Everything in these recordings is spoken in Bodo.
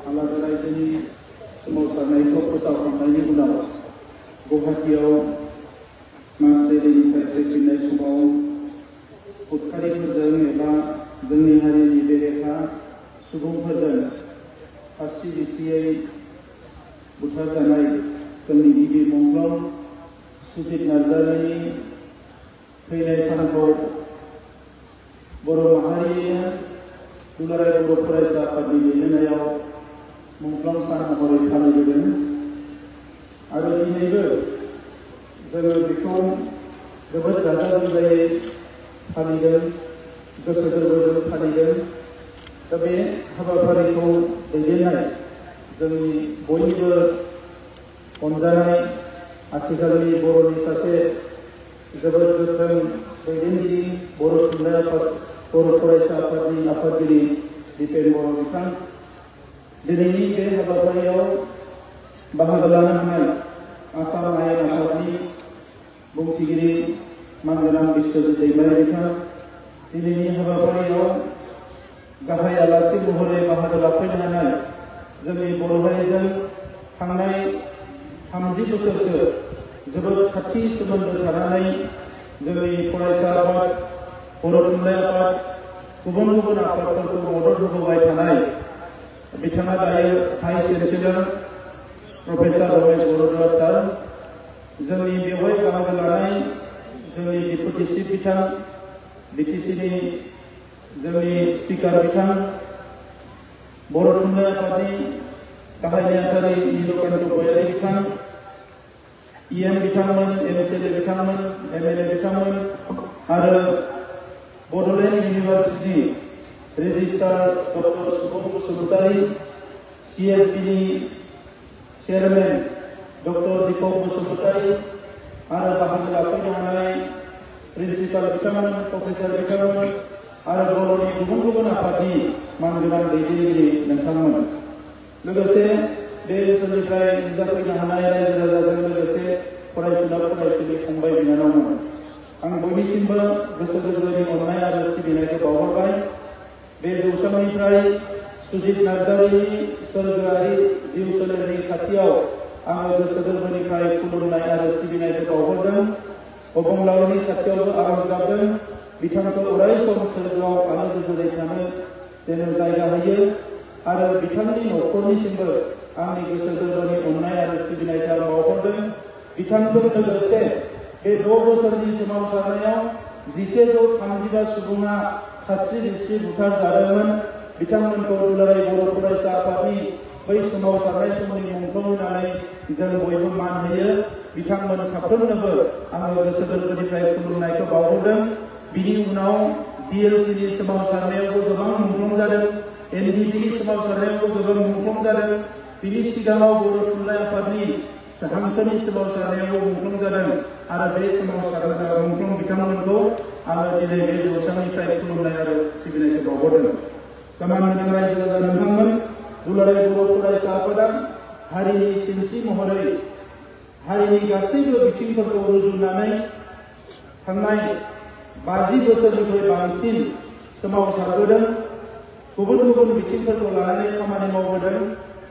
आलादा रायजोनि सोमावसारनायखौ फोसावखांनायनि उनाव गुवाहाटीयाव मास रेलिनिफ्राय फैफिननाय समाव उदखारिफोरजों एबा जोंनि हारिनि बेरेखा सुबुंफोरजों फासि बिसियै बुथारजानाय जोंनि गिबि मुंख्लं सुजित नार्जारिनि थैनाय सानखौ बर' माहारिया दुलाराय बर' फरायसा आफादनि दैदेननायाव मुंख्लं सान महरै फालिबोदों आरो दिनैबो जोङो बेखौ जोबोद गाजा गोमजायै फालिदों, गोसो गोरबोजों फालिदों। दा बे हाबाफारिखौ दैदेननाय जोंनि बयनिबो अनजानाय आथिखालनि बर'नि सासे जोबोद गोख्रों दैदेनगिरि बर' थुनलाइ आफाद बर' फरायसा आफादनि आफादगिरि दिपेन बर' बिथां दिनैनि बे हाबाफारियाव बाहागो लानो हानाय आसाम आयेन आफादनि बुंथिगिरि मानगोनां बिश्वजित दैमारि बिथां दिनैनि हाबाफारियाव गाहाय आलासि महरै बाहागो लाफैनो हानाय जोंनि बर' हारिजों थांनाय 30 बोसोरसो जोबोद खाथि सोमोन्दो थानानै जोंनि फरायसा आफाद बर' थुनलाइ आफाद गुबुन गुबुन आफादफोरखौ मदद होबोबाय थानाय बिथाङा दायो भाइस चेन्सेलर प्रफेसर रमेश बर'दुवा सार जोंनि बेवहाय बाहागो लानाय जोंनि डिपुटि चिफ बिथां बिटिसिनि जोंनि स्पिकार बिथां बर' थुनलाइ आफादनि गाहाय नेहाथारि नीलकान्त गयारी बिथां इएम बिथांमोन एमएसएलए बिथांमोन एमएलए बिथांमोन आरो बड'लेण्ड इउनिभार्सिटी रेजिस्ट्रार डक्टर सुबुं बसुमतारी सिएसपिनि चेयारमेन डक्टर दीपक बसुमतारी आरो बाहागो लाफैनो हानाय प्रिन्सिपाल बिथांमोन प्रफेसर बिथांमोन आरो बर'नि गुबुन गुबुन आफादनि मानगोनां दैदेनगिरि नोंथांमोन लोगोसे बे ओनसोलनिफ्राय नुजाफैनो हानाय रायजो राजाजों लोगोसे फरायसुला फरायसुलि फंबाय बिनानावमोन आं बयनिसिमबो गोसो गोरबोनि अननाय आरो सिबिनायखौ बावहरबाय। बे जौसांनिफ्राय सुजित नार्जारिनि सोरगोआरि जिउ सोलेरनि खाथियाव आङो गोसो गोरबोनिफ्राय खुलुमनाय आरो सिबिनायखौ बावहरदों। अबंलावरिनि खाथियावबो आरज गाबदों बिथांखौ अराय सम सोरगोआव आलो गोजोनै थानो जेन' जायगा होयो आरो बिथांनि न'खरनिसिमबो आंनि गोसो गोरबोनि अननाय आरो सिबिनायखौ बावहरदों। बिथांजों लोगोसे बे 6 बोसोरनि सोमावसारनायाव 1135 सुबुङा खास्रि बिस्रि बुथारजादोंमोन। बिथांमोनखौ दुलाराय बर' फरायसा आफादनि बै सोमावसारनाय समनि मुंख्लं होनानै जों बयबो मान होयो। बिथांमोन साफ्रोमनोबो आङो गोसो गोरबोनिफ्राय खुलुमनायखौ बावहरदों। बिनि उनाव डिएलटिनि सोमावसारनायावबो गोबां मुंख्लं जादों, एनडिपिनि सोमावसारनायावबो गोबां मुंख्लं जादों। बिनि सिगाङाव बर' थुनलाइ आफादनि हांखोनि सोमावसारनायावबो मुंख्लं जादों आरो बे सोमावसारनाय मुंख्लं बिथांमोनखौ आङो दिनै बे जौसांनिफ्राय खुलुमनाय आरो सिबिनायखौ बावहरदों। मानगोनां रायजो राजा नोंथांमोन दुलाराय बर' फरायसा आफादा हारिनि सिनस्रि महरै हारिनि गासैबो बिथिंफोरखौ रुजुनानै थांनाय 50 बोसोरनिफ्राय बांसिन सोमावसारबोदों। गुबुन गुबुन बिथिंफोरखौ लानानै खामानि मावबोदों।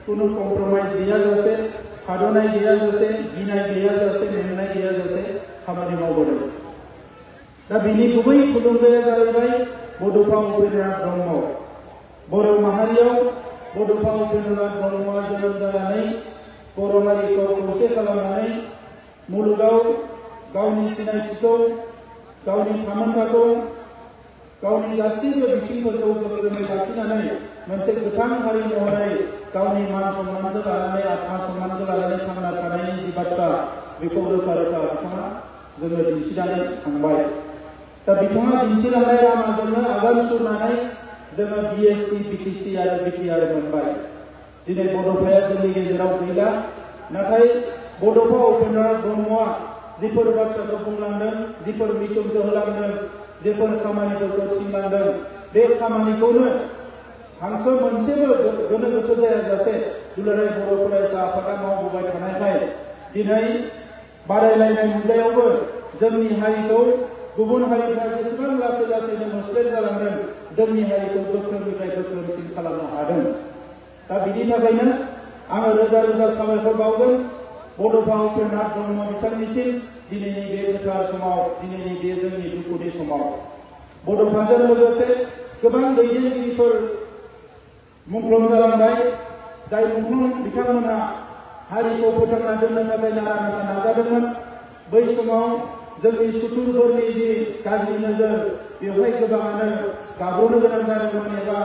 खुनु कमप्रमाइज गैयाजासे, थाद'नाय गैयाजासे, गिनाय गैयाजासे, मेंनाय गैयाजासे खामानि मावबोदों। दा बिनि गुबै थुलुंगाया जाहैबाय बड'फा उपेन्द्रनाथ ब्रह्म। बर' माहारियाव बड'फा उपेन्द्रनाथ ब्रह्मआ जोनोम जानानै बर' हारिखौ खौसे खालामनानै मुलुगाव गावनि सिनायथिखौ, गावनि थामोनथाखौ, गावनि गासैबो बिथिंफोरखौ गोख्रोङै लाखिनानै मोनसे गोथां हारि महरै गावनि मान सन्मानखौ लानानै आत्मा सन्मानखौ लानानै थांना थानायनि जि बाथ्रा बेखौ रोखा रोखा बिथाङा जोंनो दिन्थिनानै थांबाय। दा बिथाङा दिन्थिलांनाय लामाजोंनो आगान सुरनानै जोङो बिएससि, बिटिसि आरो बिटिआर मोनबाय। दिनै बड'फाया जोंनि गेजेराव गैला, नाथाय बड'फा उपेन्द्रनाथ ब्रह्मआ जिफोर बाथ्राखौ बुंलांदों, जिफोर मिशनखौ होलांदों, जेफोर खामानिफोरखौ थिनलांदों, बे खामानिखौनो हांखो मोनसेबो गोनो गोथो जायाजासे दुलाराय बर' फरायसा आफादा मावबोबाय थानायखाय दिनै बादायलायनाय मुगायावबो जोंनि हारिखौ गुबुन हारिफ्रा जेसेबां लासै लासैनो मुस्लेद जालांदों, जोंनि हारिखौ गोख्रोंनिफ्राय गोख्रोंसिन खालामनो हादों। दा बिनि थाखायनो आङो रोजा रोजा साबायखर बावगोन बड'फा उपेन्द्रनाथ ब्रह्म बिथांनिसिम दिनैनि बे गोथार समाव दिनैनि बे जोंनि दुखुनि समाव बड'फाजों लोगोसे गोबां दैदेनगिरिफोर मुंख्लं जालांबाय जाय मुंख्लं बिथांमोना हारिखौ फोथांना दोननो थाखाय नारा नाथा नाजादोंमोन बै समाव जोंनि सुथुरफोरनि जि गाज्रि नोजोर बेवहाय गोबाङानो गाब्र'नो गोनां जादोंमोन एबा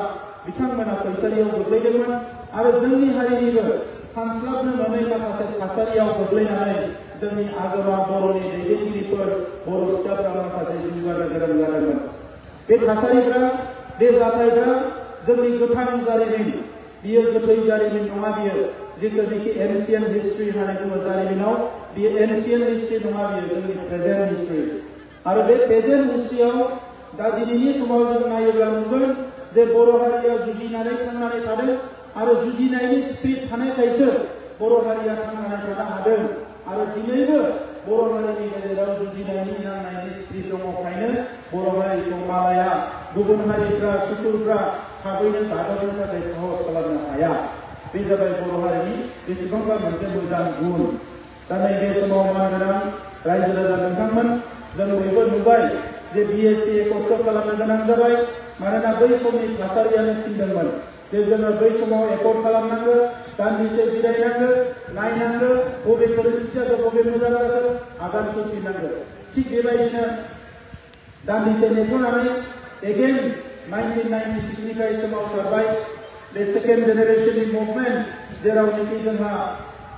बिथांमोना फैसालियाव गोग्लैदोंमोन आरो जोंनि हारिनिबो सानस्लाबनो मोनै माखासे थासारियाव गोग्लैनानै जोंनि आगोमा बर'नि दैदेनगिरिफोर बर' सिख्लाफ्रा माखासे जिउ गारनो गोनां जादोंमोन बे थासारिफ्रा बे जाथायफ्रा जोंनि गोथां जारिमिन बियो गोथै जारिमिन नङा बियो जेखि एनसियेन्ट हिस्ट्रि होननानै बुङो जारिमिनाव बियो एनसियेन्ट हिस्ट्रि नङा बियो जोंनि प्रेजेन्ट हिस्ट्रि आरो बे प्रेजेन्ट हिस्ट्रियाव दा दिनैनि समाव जों नायोब्ला नुगोन जे बर' हारिया जुजिनानै थांनानै थादों आरो जुजिनायनि स्पिरिट थानायखायसो बर' हारिया थांनानै थानो हादों आरो दिनैबो बर' हारिनि गेजेराव जुजिनायनि नांनायनि स्पिरिट दङखायनो बर' हारिखौ मालाया गुबुन हारिफ्रा सुथुरफ्रा थाबैनो गादबनो थाखाय साहस खालामनो हाया बे जाबाय बर' हारिनि बेसेबांबा मोनसे मोजां गुन दा नैबे समाव मानगोनां रायजो राजा नोंथांमोन जों बयबो नुबाय जे बिएससि एकर्डखौ खालामनो गोनां जाबाय मानोना बै समनि थासारियानो थिनदोंमोन जे जोङो बै समाव एकर्ड खालामनांगौ दान्दिसे जिरायनांगौ नायनांगौ बबे गोरोन्थि जादों बबे मोजां जादों आगान सुरफिननांगौ थिग बेबायदिनो दान्दिसे नेथ'नानै एगेन 1996निफ्राय सोमावसारबाय बे सेकेन्ड जेनेरेशननि मुभमेन्ट जेरावनोखि जोंहा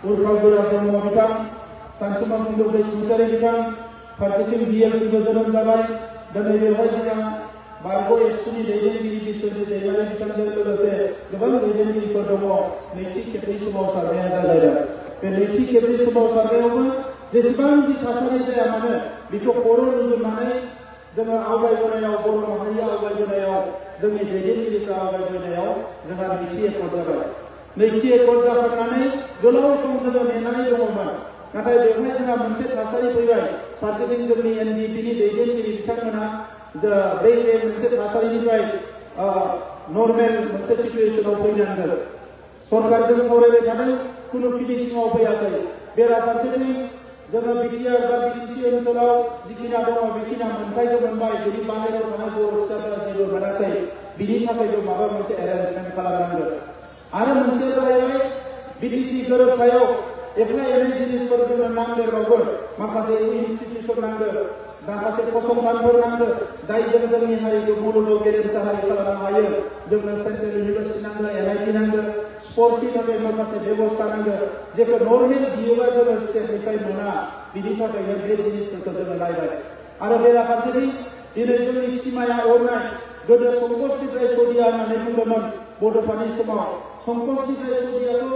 उर्फा गोरा ब्रह्म बिथां सानसुमा कुन्दु बसुमतारी बिथां फारसेथिं बिएलटिबो जोनोम जाबाय दिनै बेवहाय जोंहा बारग' एबसुनि दैदेनगिरि बिश्वजित दैमारि बिथांजों लोगोसे गोबां दैदेनगिरिफोर दङ नैथि खेबनि सोमावसारनाया जालायबाय बे नैथि खेबनि सोमावसारनायावबो जेसेबां जि थासारि जाया मानो बेखौ खर' रुजुननानै जोङो आवगायबोनायाव बर' माहारिया आवगायबोनायाव जोंनि दैदेनगिरिफ्रा आवगायबोनायाव जोंहा नैथि एकर्ड जाबाय नैथि एकर्ड जाखांनानै गोलाव सम जोङो नेनानै दङमोन नाथाय बेवहाय जोंहा मोनसे थासारि फैबाय फारसेथिं जोंनि एनडिपिनि दैदेनगिरि बिथांमोना बे मोनसे थासारिनिफ्राय नर्मेल मोनसे सिचुएसनाव फैनांगोन सरकारजों सावरायबाय थादों खुनु फिनिशिंआव फैयाखै बेराफारसेथिं जोङो बिटिआर बा बिटिसि ओनसोलाव जिखिना दङ बेखिना मोनथायखौ मोनबाय बिनि बाहेरायाव थानाय बर' फिसाफोरा जेबो मोनाखै बिनि थाखायबो माबा मोनसे एरेन्जमेन्ट खालामनांगोन आरो मोनसेया जाहैबाय बिटिसि गोरोबथायाव एफा एनै जिनिसफोर जोङो नांदेरबावगोन माखासे इनस्टिटिउसन नांगोन माखासे फसंथानफोर नांगोन जायजों जोंनि हारिखौ मुलुगाव गेरेमसा हारि खालामनो हायो जोंनो सेन्ट्रेल इउनिभार्सिटि नांगौ एनआइटि नांगौ स्पर्ट्सनि थाखाय माखासे बेबस्था नांगौ जेखौ नर्मेल बियोबा जोङो स्टेटनिफ्राय मोना बिनि थाखायनो बे जिनिसफोरखौ जोङो नायबाय आरो बेराफारसेथिं दिनै जोंनि सिमाया अरनाय गोदो संकसनिफ्राय सदिया होननानै बुंदोंमोन बड'फानि समाव संकसनिफ्राय सदियाखौ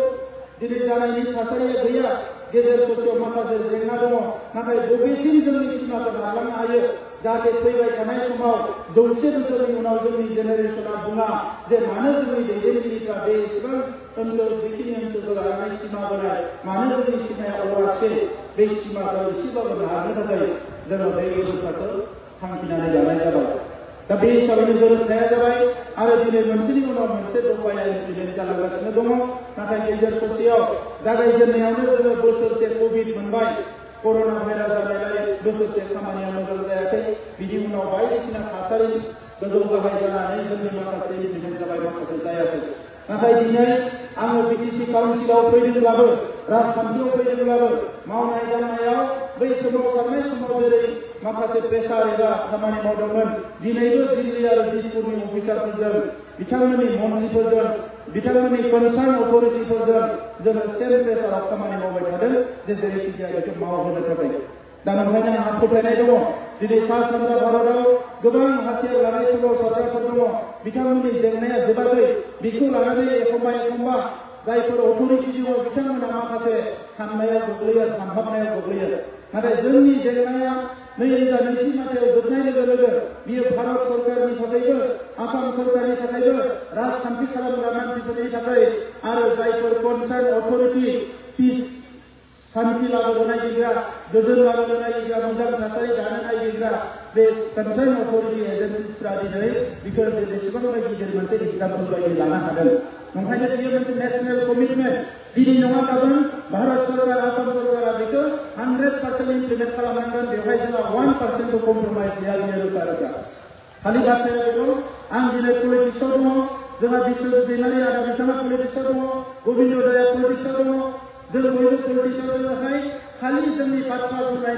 दिनै जानायनि थासारिया गैया गेजेर ससेयाव माखासे जेंना दङ नाथाय बबेसिम जोंनि सिमाखौ बारलांनो हायो जाहाथे फैबाय थानाय समाव 100 बोसोरनि उनाव जोंनि जेनेरेशना बुङा जे मानो जोंनि दैदेनगिरिफ्रा बे एसेबां ओनसोल बेखिनि ओनसोलखौ लानानै सिमा बोनाय मानो जोंनि सिमाया अराखसै बे सिमाखौ एसेबाबो नारनो थाखाय जोङो बे गोरोबथाखौ थांखिनानै लानाय जाबाय दा बे हिसाबैनो गोरोबथाया जाबाय आरो दिनै मोनसेनि उनाव मोनसे दफाया इमप्लिमेन्ट जालांगासिनो दङ नाथाय गेजेर ससेयाव जागायजेननायावनो जोङो बोसोरसे कभिड मोनबाय कर'ना भाइरास जानायलाय बोसोरसे खामानिया मोजां जायाखै बिनि उनाव बायदिसिना थासारि गोजौ गाहाय जानानै जोंनि माखासे इमप्लिमेन्ट जाबाय माखासे जायाखै नाथाय दिनै आङो बिटिसि काउन्सिलाव फैदोंब्लाबो राजखान्थियाव फैदोंब्लाबो मावनाय दांनायाव बै सोमावसारनाय समाव जेरै माखासे प्रेसार एबा खामानि मावदोंमोन दिनैबो दिल्ली आरो दिसपुरनि अफिसारफोरजों बिथांमोननि मन्थ्रिफोरजों बिथांमोननि कनसार्न अथरिटिफोरजों जोङो सेम प्रेसाराव खामानि मावबाय थादों जे जेरैखि जाया बेखौ मावहोनो थाखाय दा ओंखायनो आंहा फोथायनाय दङ दिनै सा सानजा भारतआव गोबां हाथियार लानाय सोमावसारग्राफोर दङ बिथांमोननि जेंनाया जोबाखै बेखौ लानानै एखम्बा एखम्बा जायफोर अथरिटि दङ बिथांमोना माखासे साननायाव गोग्लैयो सानहाबनायाव गोग्लैयो नाथाय जोंनि जेंनाया 2002 मायथाइयाव जोबनाय लोगो लोगो बियो भारत सरकारनि थाखायबो आसाम सरकारनि थाखायबो राजखान्थि खालामग्रा मानसिफोरनि थाखाय आरो जायफोर कनसार्न अथरिटि पिस शांति लाबोनो नागिरग्रा गोजोन लाबोनो नागिरग्रा मोजां थासारि दानो नागिरग्रा बे कनसार्न अथरिटि एजेन्सिसफ्रा दिनै बेखौ बेसेबांबा गिदिर मोनसे एग्जाम्पल बायदि लानो हादों ओंखायनो बेयो मोनसे नेशनेल कमिटमेन्ट दिनै नङा गाबोन भारत सरकार आसाम सरकारा बेखौ 100% इमप्लिमेन्ट खालामनांगोन बेवहाय जोंहा 1% खौ कमप्रमाइज गैया बेयो रोखा रोखा खालि बाथ्राया बेखौ आं दिनै पलिटिक्सआव दङ जोंहा बिश्वजित दैमारि आदा बिथाङा पलिटिक्सआव दङ गोबिन्द दया पलिटिक्सआव दङ जों बयबो पलिटिक्सआव दङहाय खालि जोंनि बाथ्रा बुंनाय